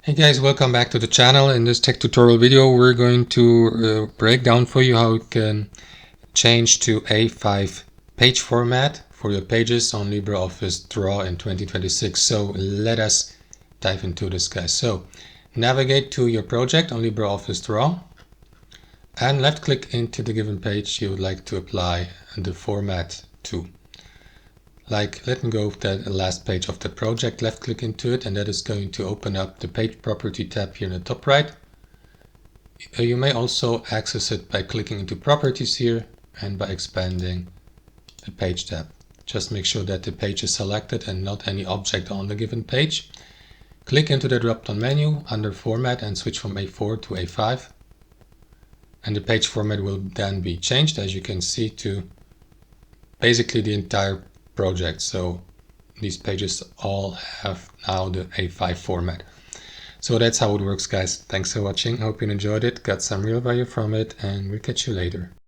Hey guys, welcome back to the channel. In this tech tutorial video we're going to break down for you how you can change to A5 page format for your pages on LibreOffice Draw in 2026. So let us dive into this, guys. So navigate to your project on LibreOffice Draw and left click into the given page you would like to apply the format to. Like, let me go with the last page of the project, left click into it, and that is going to open up the page property tab here in the top right. You may also access it by clicking into properties here and by expanding the page tab. Just make sure that the page is selected and not any object on the given page. Click into the drop-down menu under format and switch from A4 to A5. And the page format will then be changed, as you can see, to basically the entire project. So these pages all have now the A5 format. So that's how it works, guys. Thanks for watching. Hope you enjoyed it, got some real value from it, and we'll catch you later.